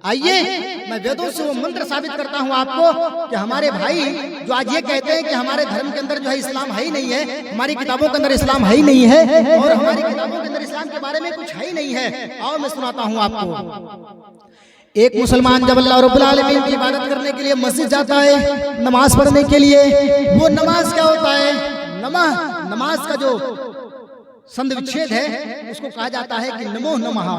आइए मैं वेदों से वो मंत्र साबित करता हूँ आपको कि हमारे भाई जो आज ये कहते हैं कि हमारे धर्म के अंदर जो है इस्लाम है ही नहीं है, हमारी किताबों के अंदर इस्लाम है ही नहीं है और हमारी किताबों के अंदर इस्लाम के बारे में कुछ है ही नहीं है। आओ मैं सुनाता हूँ आपको। एक मुसलमान जब अल्लाह रब्बुल आलमीन की इबादत करने के लिए मस्जिद जाता है नमाज पढ़ने के लिए, वो नमाज क्या होता है? नमाज का जो संधि विच्छेद है उसको कहा जाता है कि नमो नमः।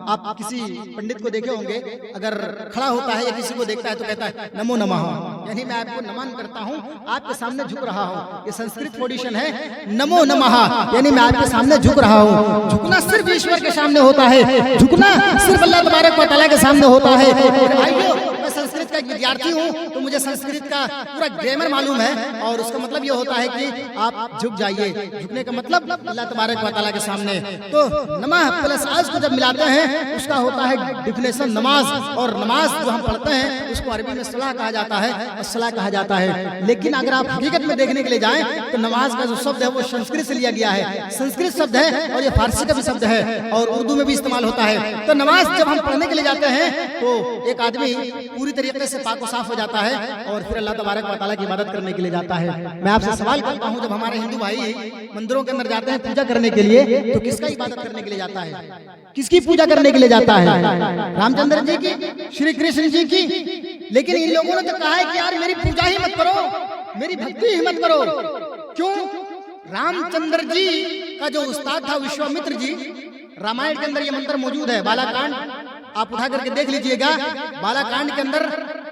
आप किसी पंडित को देखे होंगे, अगर खड़ा होता है या किसी को देखता है तो कहता है नमो नमः, यानी मैं आपको नमन करता हूँ, आपके सामने झुक रहा हूँ। ये संस्कृत ट्रेडिशन है, नमो नमः यानी मैं आपके सामने झुक रहा हूँ। झुकना सिर्फ ईश्वर के सामने होता है, झुकना सिर्फ अल्लाह तबारक व तआला के सामने होता है। भाइयों, मैं संस्कृत का एक विद्यार्थी हूँ तो मुझे संस्कृत का पूरा ग्रामर मालूम है और उसका मतलब ये होता है कि आप झुक जाइए। झुकने का मतलब अल्लाह तबारक व तआला के सामने। तो नमाज प्लस आज को जब मिलाते हैं उसका होता है डिफिनेशन नमाज, और नमाज जो हम पढ़ते हैं उसको अरबी में सलाह कहा जाता है, अस्सलाह कहा जाता है। लेकिन अगर आप हकीकत में देखने के लिए जाएं तो नमाज का जो शब्द है वो संस्कृत से लिया गया है, संस्कृत शब्द है और ये फारसी का भी शब्द है और उर्दू में भी इस्तेमाल होता है। तो नमाज जब हम पढ़ने के लिए जाते हैं तो एक आदमी पूरी तरीके से पाक साफ हो जाता है और फिर अल्लाह तबारक व तआला की इबादत करने के लिए जाता है। मैं आपसे सवाल करता हूँ, जब हमारे हिंदू भाई मंदिरों के अंदर जाते हैं पूजा करने के लिए तो किसका इबादत करने के लिए जाता है? किसकी पूजा करने के लिए जाता है? रामचंद्र जी की, श्री कृष्ण जी की। लेकिन इन लोगों ने तो कहा है कि यार मेरी पूजा ही मत करो, मेरी भक्ति ही मत करो। क्यों? रामचंद्र जी का जो उस्ताद था विश्वामित्र जी, रामायण के अंदर ये मंत्र मौजूद है, बालाकांड आप उठा करके देख लीजिएगा। बालाकांड के अंदर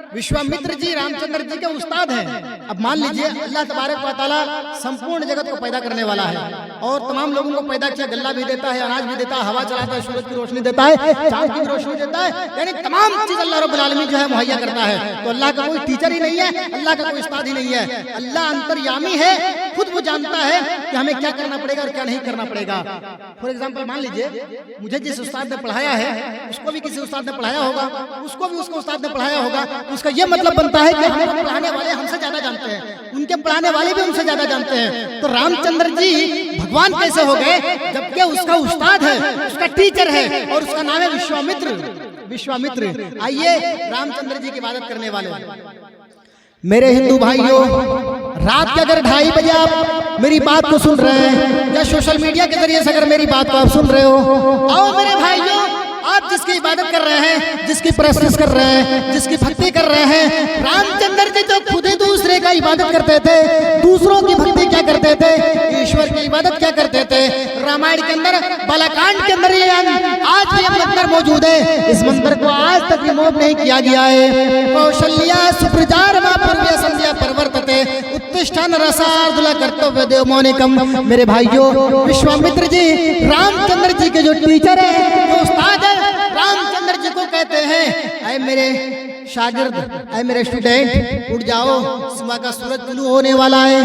विश्वामित्र जी रामचंद्र जी के उस्ताद हैं। अब मान लीजिए अल्लाह तबारक व तआला संपूर्ण जगत को पैदा करने वाला है और तमाम लोगों को पैदा किया, गल्ला भी देता है, अनाज भी देता है, हवा चलाता है, सूरज की रोशनी देता है, चांद की रोशनी देता है, यानी तमाम चीज अल्लाह रब्बुल आलमीन जो है मुहैया करता है। तो अल्लाह का कोई टीचर ही नहीं है, अल्लाह का कोई उस्ताद ही नहीं है। अल्लाह अंतर्यामी है, खुद वो जानता है कि हमें क्या करना पड़ेगा और क्या नहीं करना पड़ेगा। फॉर एग्जाम्पल मान लीजिए मुझे जिस उस्ताद ने पढ़ाया है उसको भी किसी उस्ताद ने पढ़ाया होगा, उसको भी उसको उस्ताद ने पढ़ाया होगा। उसका ये मतलब बनता है कि हमको पढ़ाने वाले हमसे ज्यादा जानते हैं, उनके पढ़ाने वाले भी हमसे ज्यादा जानते हैं। तो रामचंद्र जी भगवान कैसे हो गए जबकि उसका उस्ताद है, उसका टीचर है और उसका नाम है विश्वामित्र। आइए रामचंद्र जी की इबादत करने वाले मेरे हिंदू भाइयों, रात के अगर 2:30 बजे आप मेरी बात को सुन रहे हैं या सोशल मीडिया के जरिए से अगर मेरी बात को आप सुन रहे हो, आओ मेरे भाइयों, आप जिसकी इबादत कर रहे हैं, जिसकी प्रशंसा कर रहे हैं, जिसकी भक्ति कर रहे हैं, रामचंद्र जी तो खुद ही दूसरे का इबादत करते थे, दूसरों की भक्ति क्या करते थे, ईश्वर की इबादत क्या करते थे। रामायण के अंदर बालाकांड के अंदर ये आज भी मंत्र मौजूद है, इस मंत्र को आज तक रिमूव नहीं किया गया है। कौशल्या सुप्रजार पूर्व्य संध्या परवर्तते उत्तिष्ठन् रसार्दूल कर्तव्य देव मौनिकम। मेरे भाइयों, विश्वामित्र जी रामचंद्र जी के जो टीचर है, जो उस्ताद है, रामचंद्र जी को कहते हैं ऐ मेरे शागिर्द, ऐ मेरे स्टूडेंट, उठ जाओ, सुबह का सूरज तुलू होने वाला है।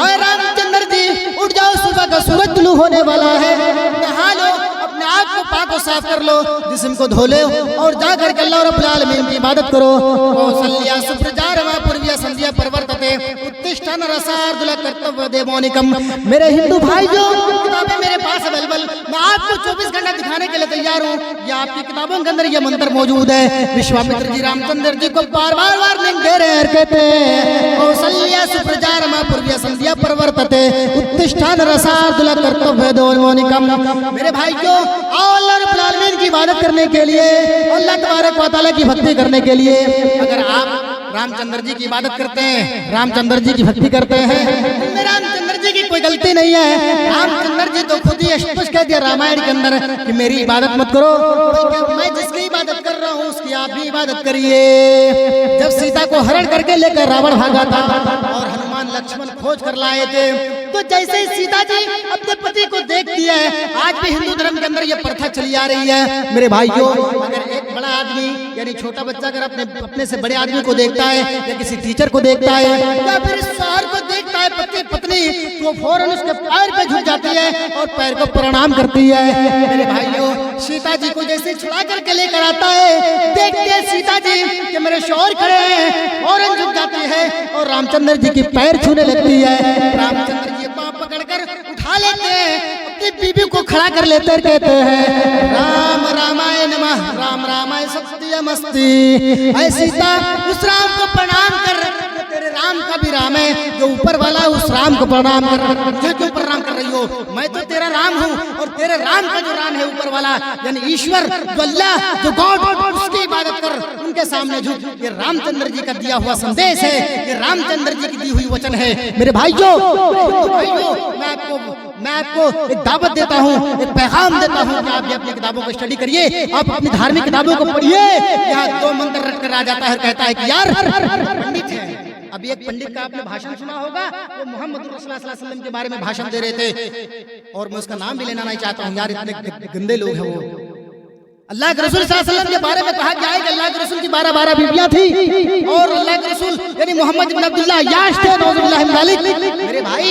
ऐ रामचंद्र जी उठ जाओ, सुबह का सूरज तुलू होने वाला है। नहा लो, अपने आप को पाक और साफ कर लो, जिस्म को धो लो और जा करके अल्लाह रब्बुल आलमीन की इबादत करो। कौशल्या सुप्रजारमा पूर्व्य संध्या परवर्तते उत्तिष्ठन् रसार्दूल कर्तव्य देव मौनिकम। मेरे हिंदू भाइयों, किताबें मेरे पास अवेलेबल, मैं आपको 24 घंटा दिखाने के लिए तैयार हूँ। ये आपकी किताबों के अंदर ये मंत्र मौजूद है। विश्वामित्र जी रामचंद्र जी को बार बार लिंक दे रहे हैं, कहते हैं कौशल्या सुप्रजारमा पूर्व्य संध्या परवर्तते उत्तिष्ठन् रसार्दूल कर्तव्य देव मौनिकम। मेरे भाइयों, आओ अल्लाह रब्बुल आलमीन की इबादत करने के लिए, अल्लाह तबारक व तआला की भक्ति करने के लिए। अगर आप रामचंद्र जी की इबादत करते हैं, रामचंद्र जी की भक्ति करते हैं, इनमें रामचंद्र जी की कोई गलती नहीं है। रामचंद्र जी तो खुद ही स्पष्ट कह दिया रामायण के अंदर कि मेरी इबादत मत करो, मैं जिसकी इबादत कर रहा हूँ उसकी आप भी इबादत करिए। जब सीता को हरण करके लेकर रावण भागा था और हनुमान लक्ष्मण खोज कर लाए थे, तो जैसे ही सीता जी अपने पति को देखती है, आज भी हिंदू धर्म के अंदर ये प्रथा चली आ रही है। मेरे भाइयों, अगर एक बड़ा आदमी यानी छोटा बच्चा अगर अपने से बड़े आदमी को देखता है या किसी टीचर को देखता है या फिर शौहर को देखता है, पति पत्नी, तो फौरन उसके पैर पे झुक जाती है और पैर को प्रणाम करती है। मेरे भाइयों, सीता जी को जैसे छुड़ा करके लेकर आता है, देखते हैं सीता जी कि मेरे शौहर खड़े हैं, फौरन झुक जाती है और रामचंद्र जी की पैर छूने लगती है। रामचंद्र जी पांव पकड़कर उठा लेते हैं, कि बीबी को खड़ा कर लेते कहते हैं राम रामाय नमः, राम रामाय सत्यमस्ति। ऐ सीता, उस राम को प्रणाम कर, तेरे राम का भी राम है, जो ऊपर वाला है उस राम को प्रणाम कर। मुझे क्यों प्रणाम कर रही हो? मैं तो तेरा राम हूँ, और तेरे राम का जो राम है ऊपर वाला यानी ईश्वर, जो अल्लाह, जो गॉड, उसकी इबादत कर, उनके सामने झुक। ये रामचंद्र जी का दिया हुआ संदेश है, ये रामचंद्र जी की दी हुई वचन है। मेरे भाइयों, मैं आपको एक दावत देता हूँ, एक पैगाम देता हूँ कि आप भी अपनी किताबों को स्टडी करिए, आप अपनी धार्मिक किताबों को पढ़िए। यहाँ 2 मंत्र रट कर आ जाता है, कहता है कि यार पंडित है। अभी एक पंडित का आपने भाषण सुना होगा, वो मोहम्मद रसूलुल्लाह सल्लल्लाहु अलैहि वसल्लम के बारे में भाषण दे रहे थे, और मैं उसका नाम भी लेना नहीं चाहता हूँ यार, इतने गंदे लोग हैं वो। अल्लाह के रसूल सल्लल्लाहु अलैहि वसल्लम के बारे में कहा गया है कि अल्लाह के रसूल की 12 बीवियां थी, और अल्लाह के रसूल यानी मोहम्मद बिन अब्दुल्लाह याश थे, नौजुबिल्लाह मिन ज़ालिक। मेरे भाई,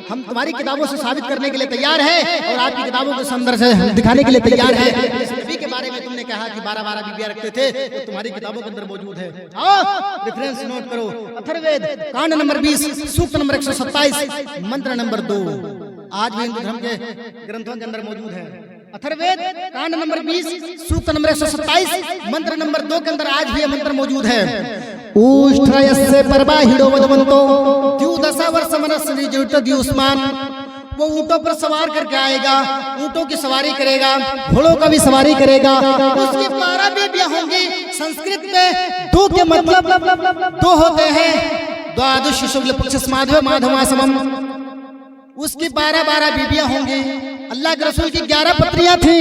हम तुम्हारी किताबों से साबित करने के लिए तैयार है, और आपकी किताबों के संदर्भ से दिखाने के लिए तैयार है। इस नबी के बारे में तुमने कहा कि 12 बीवियां रखते थे, तो तुम्हारी किताबों के अंदर मौजूद है। आओ रेफरेंस नोट करो, अथर्ववेद कांड नंबर 20, सूक्त नंबर 127, मंत्र नंबर 2, आज भी हिंदू धर्म के ग्रंथों के अंदर मौजूद है। अथर्ववेद कांड नंबर 20, सूक्त नंबर 127, मंत्र नंबर 2 के अंदर आज भी यह मंत्र मौजूद है। ऊष्ठ्रयस्य परबाहिडो वदवंतो द्युदशा वर्षमनस्सि द्युस्मान। वो ऊंटों पर सवार करके आएगा, ऊंटों की सवारी करेगा, घोड़ों का भी सवारी करेगा। उसकी 12 बीवियां होंगी। संस्कृत में 2 के मतलब 2 होते हैं, द्वादश शुक्ल पक्ष माधव माधवासमम। उसकी 12 बीवियां होंगी। अल्लाह के रसूल की 11 पत्नियां थी,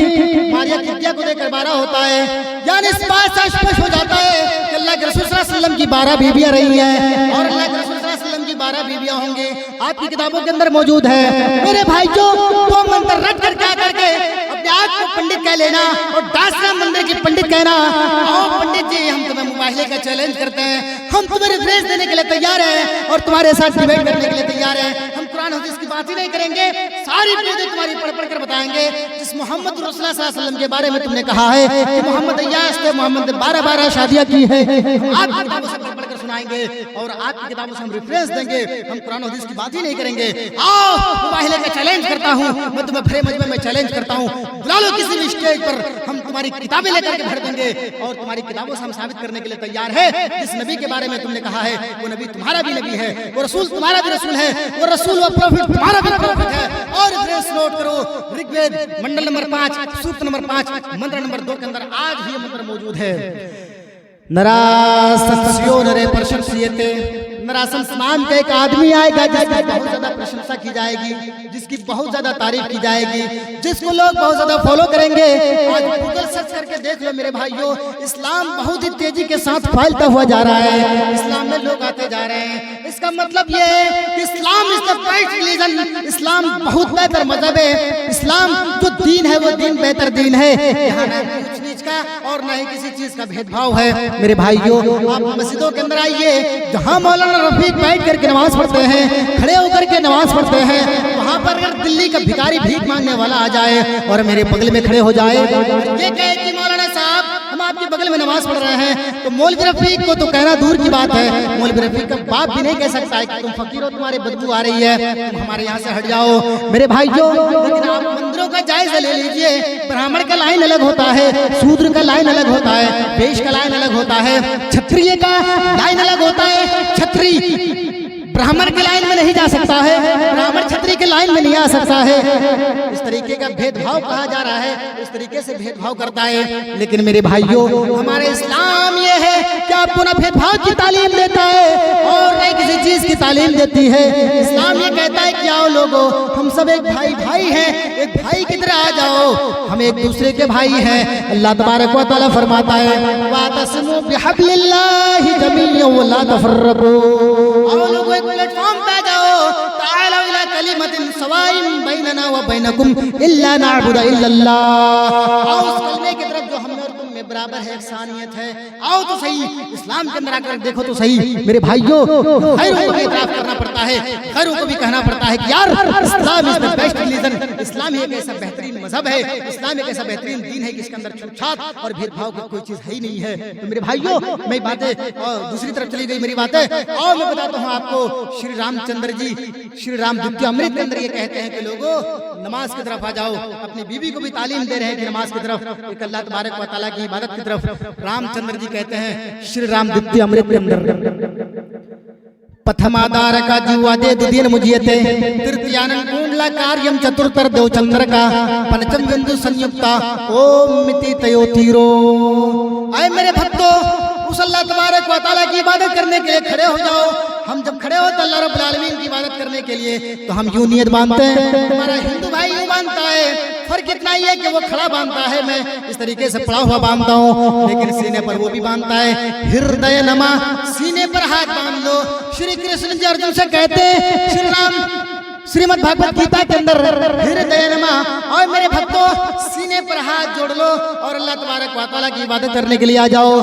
मारिया कित्या को देकर 12 होता है। यानी इस बात से स्पष्ट हो जाता है कि अल्लाह के रसूल सल्लल्लाहु अलैहि वसल्लम की 12 बीवियां रही हैं, और अल्लाह के रसूल सल्लल्लाहु अलैहि वसल्लम की 12 बीवियां होंगे, आपकी किताबों के अंदर मौजूद है। मेरे भाइयों, 2 मंत्र रट कर क्या करके अपने आप को पंडित कह लेना और दासराम मंदिर की पंडित कहना। आओ पंडित जी, हम तुम्हें मुबाहिले का चैलेंज करते हैं, हम तुम्हें रिफ्रेश देने के लिए तैयार हैं, और तुम्हारे साथ डिबेट करने के लिए तैयार हैं। हम कुरान हदीस की बात ही नहीं करेंगे, सारी बातें तुम्हारी पढ़ कर बताएंगे। जिस मोहम्मद रसूलुल्लाह सल्लल्लाहु अलैहि वसल्लम के बारे में तुमने कहा है कि मोहम्मद अय्याश थे, मोहम्मद ने 12 शादियां की है, आपकी किताबों से पढ़ कर सुनाएंगे, और आपकी किताबों से हम रेफरेंस देंगे। हम कुरान हदीस की बात ही नहीं करेंगे। आओ, मुबाहिले का चैलेंज करता हूं मैं, तुम्हें भरे मजमे में चैलेंज करता हूं, बुला लो किसी भी स्टेज पर, हम तुम्हारी किताबें लेकर के भर देंगे, और तुम्हारी किताबों से हम साबित करने के लिए तैयार है। जिस नबी के बारे में तुमने कहा है, वो नबी तुम्हारा भी नबी है, वो रसूल तुम्हारा भी रसूल है, वो रसूल व प्रॉफिट तुम्हारा भी प्रॉफिट है। और रेफरेंस नोट करो, ऋग्वेद मंडल नंबर 5, सूक्त नंबर 5, मंत्र नंबर 2 के अंदर आज भी मंत्र मौजूद है। नरासस्यो नरे प्रशंस्यते। नरासंस नाम का एक आदमी आएगा जिसकी बहुत ज्यादा प्रशंसा की जाएगी, जिसकी बहुत ज्यादा तारीफ की जाएगी, जिसको लोग बहुत ज्यादा फॉलो करेंगे। आज गूगल सर्च करके देख लो मेरे भाइयों, इस्लाम बहुत ही तेजी के साथ फैलता हुआ जा रहा है, इस्लाम में लोग आते जा रहे हैं। इसका मतलब ये है कि Islam is the right religion, इस्लाम बहुत बेहतर मजहब है। इस्लाम जो दीन है वो दीन बेहतर दीन है, यहाँ ना ऊंच नीच का और ना ही किसी चीज का भेदभाव है। मेरे भाइयों, आप मस्जिदों के अंदर आइए, जहाँ मौलाना रफीक बैठ करके नमाज पढ़ते हैं, खड़े होकर के नमाज पढ़ते हैं, वहाँ पर अगर दिल्ली का भिखारी भीख मांगने वाला आ जाए और मेरे बगल में खड़े हो जाए, ये कहे कि मौलाना साहब हम आपके बगल में नमाज पढ़ रहे हैं, तो मौलवी रफीक को तो कहना दूर की बात है, मौलवी रफीक का बाप भी नहीं कह सकता है कि तुम फकीर हो, तुम्हारे बदबू आ रही है, तुम हमारे यहाँ से हट जाओ। मेरे भाइयों, लेकिन आप मंदिरों का जायजा ले लीजिए, ब्राह्मण का लाइन अलग होता है, शूद्र का लाइन अलग होता है, वैश्य का लाइन अलग होता है, क्षत्रिय का लाइन अलग होता है। क्षत्रिय ब्राह्मण के लाइन में नहीं जा सकता है, ब्राह्मण क्षत्रिय के लाइन में नहीं आ सकता है। इस तरीके का भेदभाव कहा जा रहा है, इस तरीके से भेदभाव करता है। लेकिन मेरे भाइयों, हमारे इस्लाम ये है कि आपको ना भेदभाव की तालीम देता है और नहीं किसी चीज की तालीम देती है। इस्लाम ये कहता है कि आओ लोगों, हम सब एक भाई भाई हैं, एक भाई की तरह आ जाओ, हम एक दूसरे के भाई हैं। अल्लाह तबारक व तआला फरमाता है, वातसिमू बिहब्लिल्लाहि जमीअन व ला तफर्रकू। आओ लोगों, प्लेटफॉर्म पे जाओ, ताअलू इला कलिमतिन सवाइन बैनना व बैनकुम इल्ला नअबुदु इल्लल्लाह। आओ उस कलमे की तरफ जो हम और तुम में के बराबर है, एकसानियत है। आओ तो सही इस्लाम के अंदर आकर देखो तो सही मेरे भाइयों, खैरों को भी इतराफ करना पड़ता है, खैरों को भी कहना पड़ता है कि यार Islam is the best religion. इस्लाम एक ऐसा बेहतरीन मजहब है, इस्लाम एक ऐसा बेहतरीन दीन है कि इसके अंदर छूतछात और भेदभाव की कोई चीज है ही नहीं है। तो मेरे भाइयों, मैं बातें और दूसरी तरफ चली गई मेरी बातें, और मैं बताता हूँ आपको श्री रामचंद्र जी श्री राम द्वितीय अमृत के अंदर ये कहते हैं कि लोगों नमाज की तरफ आ जाओ। अपनी बीवी को भी तालीम दे रहे हैं कि नमाज की तरफ, एक अल्लाह तबारक व तआला की इबादत की तरफ। रामचंद्र जी कहते हैं श्री राम द्वितीय अमृत के अंदर, पथमादार का जीवादे दुदीन मुझियते तृतीयानंद कुंडला कार्यम चतुर्थर देव चंद्र का पंचम बिंदु संयुक्ता ओम मिति तयो तीरो। आए मेरे भक्तों, उस अल्लाह तबारक व तआला की इबादत करने के लिए खड़े हो जाओ। हम जब खड़े होते अल्लाह रब्बुल आलमीन की इबादत करने के लिए तो हम यूं नियत बांधते हैं, हमारा हिंदू भाई यूं बांधता है, फर्क इतना ही है कि वो खड़ा बांधता है, मैं इस तरीके से पड़ा हुआ बांधता हूँ, लेकिन सीने पर वो भी बांधता है हृदय नमा, सीने पर हाथ बांध लो। श्री कृष्ण जी अर्जुन से कहते हैं श्री राम श्रीमद् भागवत गीता के अंदर हृदय नमा, और मेरे भक्तों सीने पर हाथ जोड़ लो और अल्लाह तबारक व तआला की इबादत करने के लिए आ जाओ।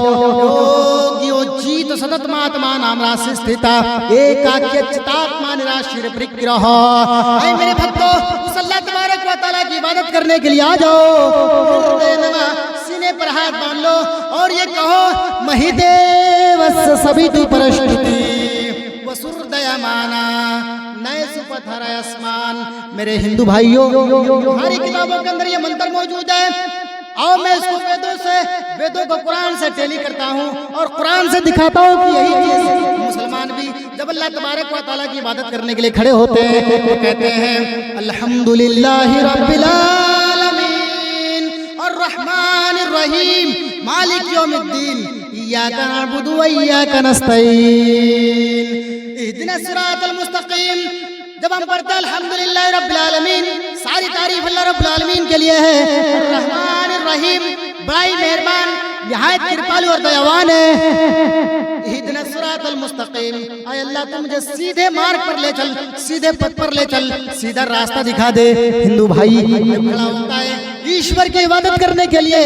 योगियो जीत सततमात्मा नाम राशि स्थिता एकाक्य चितात्मा निराशीर परिग्रह। आए मेरे भक्तों, उस अल्लाह तबारक व तआला की इबादत करने के लिए आ जाओ। हृदय नमा, सीने पर हाथ बांध लो और ये कहो महिदेवस्य सवितु परस्तुति वसुर्दयमाना नए सुपथर आसमान। मेरे हिंदू भाइयों, हमारी किताबों के अंदर ये मंत्र मौजूद है, और मैं इसको वेदों को कुरान से टेली करता हूँ और कुरान से दिखाता हूँ कि यही चीज मुसलमान भी जब अल्लाह तबारक व तआला की इबादत करने के लिए खड़े होते हैं वो कहते हैं अल्हम्दुलिल्लाहि रब्बिल आलमीन और रहमानिर रहीम मालिक यौमिद्दीन इय्याका नअबुदु व इय्याका नस्तईन इहदिनस सिरातल मुस्तकीम। जब हम पढ़ते हैं अल्हम्दुलिल्लाह रब्बिल आलमीन, सारी तारीफ अल्लाह रब्बुल आलमीन के लिए है। रहमान रहीम, बड़ा ही मेहरबान, निहायत कृपालु और दयावान है। इहदिनस सिरातल मुस्तकीम, आय अल्लाह तू मुझे सीधे मार्ग पर ले चल, सीधे पथ पर ले चल, सीधा रास्ता दिखा दे। हिंदू भाई खड़ा होता है ईश्वर की इबादत करने के लिए,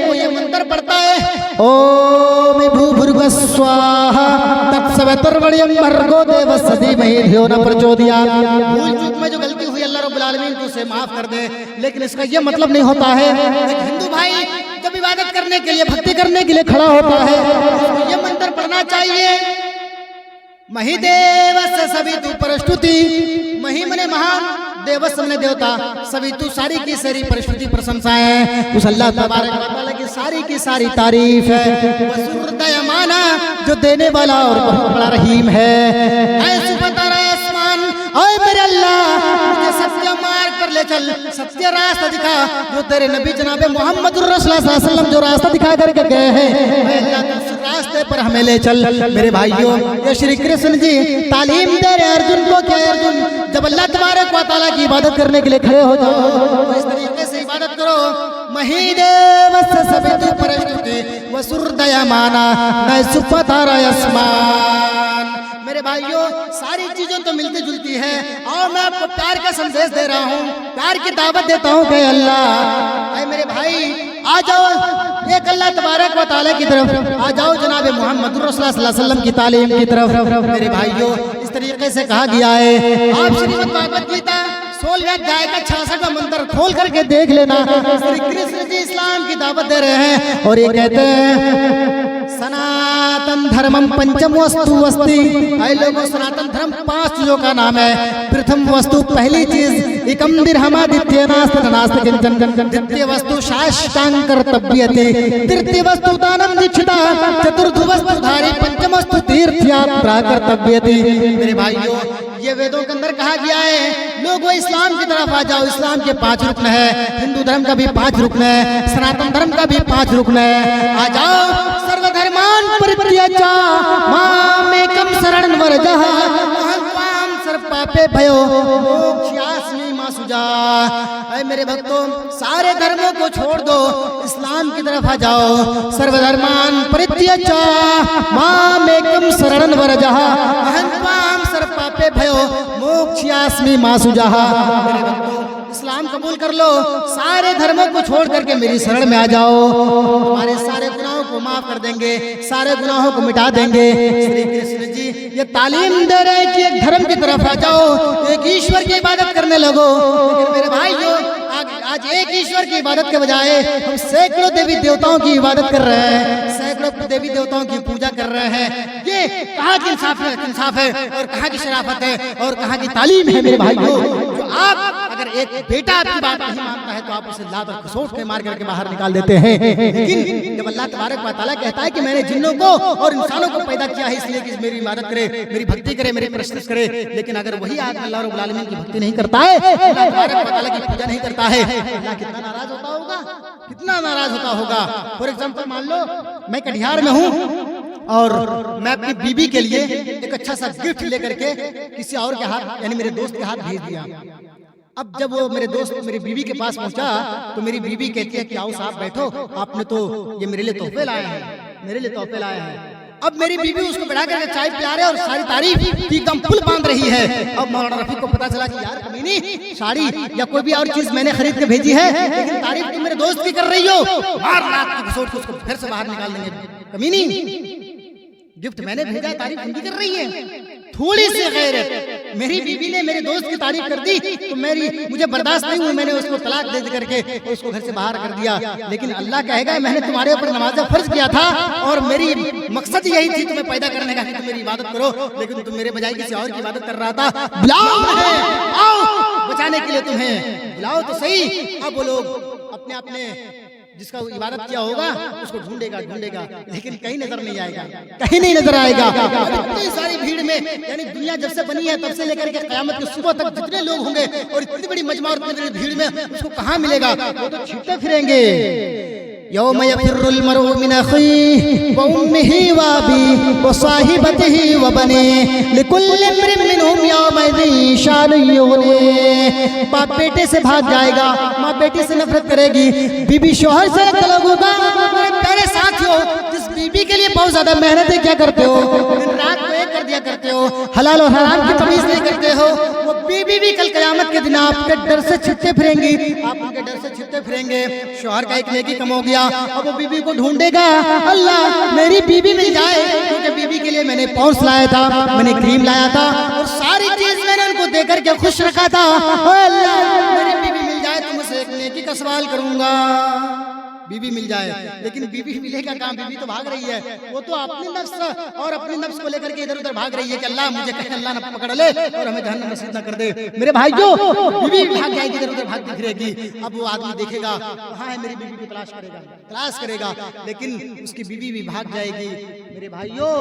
वो ये मंत्र पढ़ता है ओम भूर्भुवः स्वाहा तत्सवितुर्वरेण्यं भर्गो देवस्य धीमहि धियो न प्रचोदयात्। भूल चूक में जो गलती हुई अल्लाह रब्बुल आलमीन तो उसे माफ कर दे, लेकिन इसका ये मतलब नहीं होता है एक हिंदू भाई जब इबादत करने के लिए, भक्ति करने के लिए खड़ा होता है तो ये मंत्र पढ़ना चाहिए महिदेवस्य सवितु परस्तुति। मही मने महान, देवस्य मने देवता, सवितु सारी की सारी परस्तुति प्रशंसाएं उस अल्लाह तबारक व तआला की सारी सारी तारीफ है। वसुर्दयमाना, जो देने वाला और बहुत बड़ा रहीम है। ऐसे बता रहा आसमान, ओए मेरे अल्लाह मुझे सत्य मार्ग पर ले चल, सत्य रास्ता दिखा जो तेरे नबी जनाबे मोहम्मदुर रसूलुल्लाह सल्लल्लाहु अलैहि वसल्लम जो रास्ता दिखा करके गए हैं, अल्लाह उस रास्ते पर हमें ले चल। मेरे भाइयों, ये श्री कृष्ण जी तालीम दे रहे अर्जुन को कि अर्जुन जब अल्लाह तबारक व तआला की इबादत करने के लिए खड़े हो जाओ, इस तरीके से इबादत करो। महिदेवस्य सवितु परस्तुति वसुर्दयमाना नए सुपथर आसमान। मेरे भाइयों, सारी चीजों तो मिलती जुलती है, और मैं आपको प्यार का संदेश दे रहा हूँ, प्यार की दावत देता हूँ कि अल्लाह आए मेरे भाई आ जाओ एक अल्लाह तबारक व तआला की तरफ, आ जाओ जनाबे मोहम्मद रसूलुल्लाह सल्लल्लाहु अलैहि वसल्लम की तालीम की तरफ। मेरे भाइयों, इस तरीके से कहा गया है, आप श्रीमद् भागवत गीता 16वें अध्याय का 66वां मंत्र खोल करके देख लेना। श्री कृष्ण जी इस्लाम की दावत दे रहे हैं और ये कहते हैं सनातन धर्मम पंचम वस्तु अस्ति। ऐ लोगों, सनातन धर्म 5 चीजों का नाम है। प्रथम वस्तु, पहली चीज एकम दिरहमादित्य नास्त नास्त किंचन। द्वितीय वस्तु साष्टांग कर्तव्यते। तृतीय वस्तु दानम दीक्षिता। चतुर्थ वस्तु धारी। पंचम वस्तु तीर्थ यात्रा कर्तव्यते। मेरे भाइयों, ये वेदों के अंदर कहा गया है लोगों इस्लाम की तरफ आ जाओ। इस्लाम के 5 रुकन है, हिंदू धर्म का भी 5 रुकन है, सनातन धर्म का भी 5 रुकन है। आ जाओ सर्वधर्मान परित्याज्य मामेकं शरणं व्रजः अहं त्वां सर्वपापे भयो मोक्षयास्मि मा सुजा। ऐ मेरे भक्तों, सारे धर्मों को छोड़ दो, इस्लाम की तरफ आ जाओ। सर्वधर्मान परित्याज्य मामेकं शरणं व्रजः अहं त्वां सर्वपापे भयो मोक्षयास्मि मा सुजा। मेरे भक्तों, इस्लाम कबूल कर लो, सारे धर्मों को छोड़ करके मेरी शरण में आ जाओ, तुम्हारे सारे गुनाहों को माफ कर देंगे, सारे गुनाहों को मिटा देंगे। श्री कृष्ण जी ये तालीम दे रहे हैं कि एक धर्म की तरफ आ जाओ, एक ईश्वर की इबादत करने लगो। लेकिन मेरे भाइयों, आज एक ईश्वर की इबादत के बजाय हम सैकड़ों देवी देवताओं की इबादत कर रहे हैं, सैकड़ों देवी देवताओं की पूजा कर रहे हैं। ये कहाँ की इंसाफ है और कहाँ की शराफत है और कहाँ की तालीम है मेरे भाइयों। जो आप अगर एक बेटा आपकी बात नहीं मानता है तो आप उसे लात और घसोट के मार करके बाहर निकाल देते हैं। लेकिन जब अल्लाह तबारक व तआला कहता है कि मैंने जिन्नों को और इंसानों को पैदा किया है इसलिए कि मेरी इबादत करे, मेरी भक्ति करे, मेरी प्रशंसा करे, लेकिन अगर वही आदमी अल्लाह रब्बुल आलमीन की भक्ति नहीं करता है, अल्लाह तबारक व तआला की पूजा नहीं करता है, अल्लाह कितना नाराज होता होगा, कितना नाराज होता होगा। फॉर एग्जाम्पल मान लो मैं कटिहार में हूँ और मैं अपनी बीबी के लिए एक अच्छा सा गिफ्ट लेकर के किसी और के हाथ यानी मेरे दोस्त के हाथ भेज दिया। अब जब वो मेरे दोस्त मेरी बीबी के पास पहुंचा तो मेरी बीबी कहती है कि आओ साहब बैठो, आपने तो ये मेरे लिए तोहफे लाए हैं, मेरे लिए तोहफे लाए हैं। अब मेरी बीबी उसको बैठा करके चाय पिला रहे और सारी तारीफ की दम फुल बांध रही है। अब मौलाना रफीक को पता चला कि यार कमीनी साड़ी या कोई भी और चीज मैंने खरीद के भेजी है, लेकिन तारीफ तुम मेरे दोस्त की कर रही हो, मार लात की घसोट के उसको फिर से बाहर निकाल देंगे। कमीनी गिफ्ट मैंने भेजा, तारीफ उनकी कर रही है। थोड़ी सी गैरत, मेरी बीबी ने मेरे दोस्त की तारीफ कर दी तो मुझे बर्दाश्त नहीं हुई, मैंने उसको तलाक दे करके उसको घर से बाहर कर दिया। लेकिन अल्लाह कहेगा मैंने तुम्हारे ऊपर नमाज फर्ज किया था और मेरी मकसद यही थी तुम्हें पैदा करने का कि तुम मेरी इबादत करो, लेकिन तुम मेरे बजाय किसी और की इबादत कर रहा था। बुलाओ आओ बचाने के लिए तुम्हें, बुलाओ तो सही। अब वो लोग अपने अपने जिसका इबादत किया होगा उसको ढूंढेगा, लेकिन कहीं नजर नहीं आएगा, कहीं नहीं नजर आएगा। इतनी सारी भीड़ में यानी दुनिया जब से बनी है तब से लेकर के क़यामत की सुबह तक जितने लोग होंगे और इतनी बड़ी मजमा और इतनी बड़ी भीड़ में उसको कहाँ मिलेगा? वो तो छींटे फिरेंगे। यौम यफिर्रुल मरउ मिन अखीहि व उम्मिहि व अबीहि व साहिबतिहि व बनीहि लिकुल्लि इम्रिइन मिनहुम यौमइज़िन शानुन युग़नीहि। बाप बेटे से भाग जाएगा, माँ बेटी से नफरत करेगी, बीबी शौहर से अलग होगा। मेरे साथियों, जिस बीबी के लिए बहुत ज्यादा मेहनतें क्या करते हो, दिन रात को एक कर दिया करते हो, हलाल और हराम की तमीज नहीं करते हो, वो बीबी भी कल क़यामत के दिन आपके डर से छिपते फिरेंगी, आप उनके डर से छिपते फिरेंगे। शौहर का एक नेकी कम हो गया, अब वो बीबी को ढूंढेगा, अल्लाह मेरी बीबी मिल जाए, क्योंकि बीबी के लिए मैंने पॉन्स लाया था, मैंने क्रीम लाया था और सारी चीज मैंने उनको देकर के खुश रखा था। अल्लाह मेरी बीबी मिल जाए तो मुझसे एक नेकी का सवाल करूंगा, बीबी मिल जाए। लेकिन बीबी मिलेगा कहाँ? बीबी तो भाग रही है, वो तो अपनी नफ्स और अपनी नफ्स को लेकर के इधर उधर भाग रही है कि अल्लाह मुझे कहीं अल्लाह न पकड़ ले और हमें जहन्नम नसीब न कर दे। मेरे भाइयों, बीबी भाग जाएगी, इधर उधर भागती फिरेगी। अब वो आदमी देखेगा कहाँ है मेरी बीबी को तलाश करेगा, लेकिन उसकी बीबी भी भाग जाएगी। मेरे भाइयों,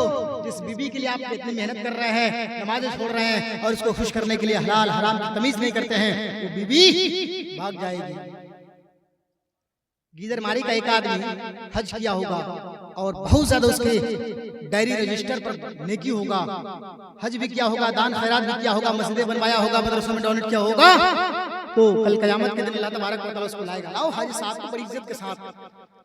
जिस बीबी के लिए आप इतनी मेहनत कर रहे हैं, नमाजें छोड़ रहे हैं और उसको खुश करने के लिए हलाल हराम की तमीज नहीं करते हैं, वो बीबी भाग जाएगी। गीदर मारी का एक आदमी हज किया होगा और बहुत ज्यादा उसके डायरी रजिस्टर पर नेकी होगा, हज भी किया होगा, दान खैरात भी किया होगा, मस्जिदें बनवाया होगा, मदरसों में डोनेट किया होगा, तो कल क़यामत के दिन अल्लाह तबारक व तआला उसको लाएगा। लाओ हाजी साहब को बड़ी इज्जत के साथ।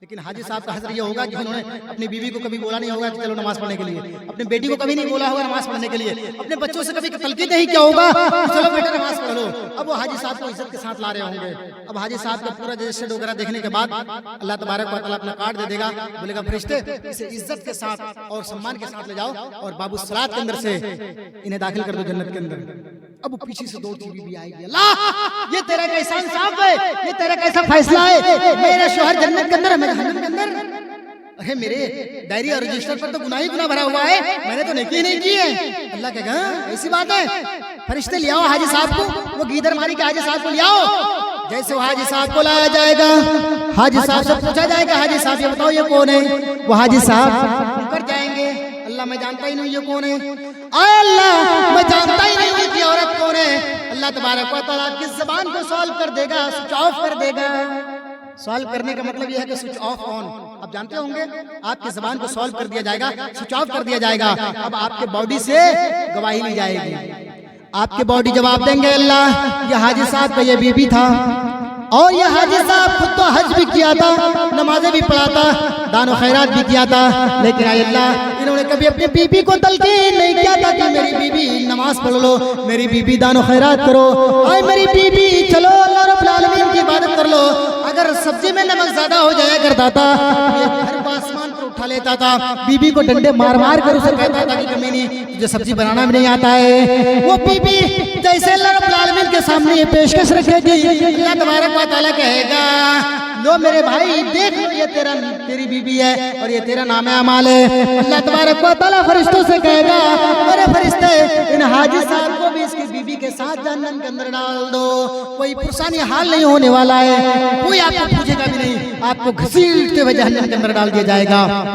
लेकिन हाजी साहब का हजर ये होगा कि उन्होंने अपनी बीवी को कभी बोला नहीं होगा कि चलो नमाज पढ़ने के लिए, अपनी बेटी को कभी नहीं बोला होगा नमाज पढ़ने के लिए, अपने बच्चों से कभी तलकीन नहीं किया होगा कि चलो बेटा नमाज पढ़ लो। अब वो हाजी साहब को इज्जत के साथ ला रहे होंगे। अब हाजी साहब का पूरा रजिस्टर वगैरह देखने के बाद अल्लाह तबारक व तआला अपना कार्ड दे देगा, बोलेगा फरिश्ते इसे इज्जत के साथ और सम्मान के साथ ले जाओ और बाबू सलात के अंदर से इन्हें दाखिल कर दो जन्नत के अंदर। अब पीछे से दौड़ती बीबी आएगी, अल्लाह ये तेरा कैसा इंसाफ है, ये तेरा कैसा फैसला है, मेरा शौहर जन्नत के अंदर, मेरा जहन्नम के अंदर। अरे मेरे डायरी और रजिस्टर पर तो गुनाह ही गुनाह भरा हुआ है, मैंने तो नेकी नहीं की है। अल्लाह कहेगा ऐसी बात है, फरिश्ते ले आओ हाजी साहब को, वो गीदर मारी के हाजी साहब को ले आओ। जैसे वो हाजी साहब को लाया जाएगा, हाजी साहब से पूछा जाएगा, हाजी साहब ये बताओ ये कौन है? वो हाजी साहब कर जाएंगे, अल्लाह मैं जानता ही नहीं ये कौन है, अल्लाह मैं जानता ही नहीं कि औरत कौन है। अल्लाह तबारक व तआला आपकी ज़बान को सॉल्व कर देगा, स्विच ऑफ कर देगा। सॉल्व करने का मतलब यह है कि स्विच ऑफ ऑन, आप जानते होंगे, आपकी ज़बान को सॉल्व कर दिया जाएगा, स्विच ऑफ कर दिया जाएगा। अब आपके बॉडी से गवाही ली जाएगी, आपके बॉडी जवाब देंगे अल्लाह ये हाजी साहब का ये बीबी था और ये हाजी साहब खुद तो हज भी किया था, नमाजें भी पढ़ा था, दानो खैरात भी किया था, लेकिन आए अल्लाह इन्होंने कभी अपनी बीबी को तलकीन नहीं किया था कि मेरी बीबी नमाज पढ़ लो, मेरी बीबी दानो खैरात करो, आए मेरी बीबी चलो अल्लाह रब्बुल आलमीन कर लो, अगर सब्जी में नमक ज्यादा हो जाया करता था, ये घर को आसमान पर उठा लेता था, बीबी को डंडे मार मार कर उसे कहता था कि कमीनी तुझे सब्जी बनाना भी नहीं आता है। वो बीबी जैसे अल्लाह रब्बुल आलमीन के सामने ये पेशकश रखेगी, अल्लाह तबारक व तआला कहेगा लो मेरे भाई देख लो, ये तेरी बीबी है और ये तेरा नाम है अमाल है। अल्लाह तबारक व तआला फरिश्तों से कहेगा मेरे फरिश्ते इन हाजी साहब को भी इसकी बीबी के साथ जहन्नम के अंदर डाल दो, कोई परेशानी हाल नहीं होने वाला है, कोई आपको पूछेगा भी नहीं, आपको घसीटते हुए जहन्नम के अंदर डाल दिया जाएगा।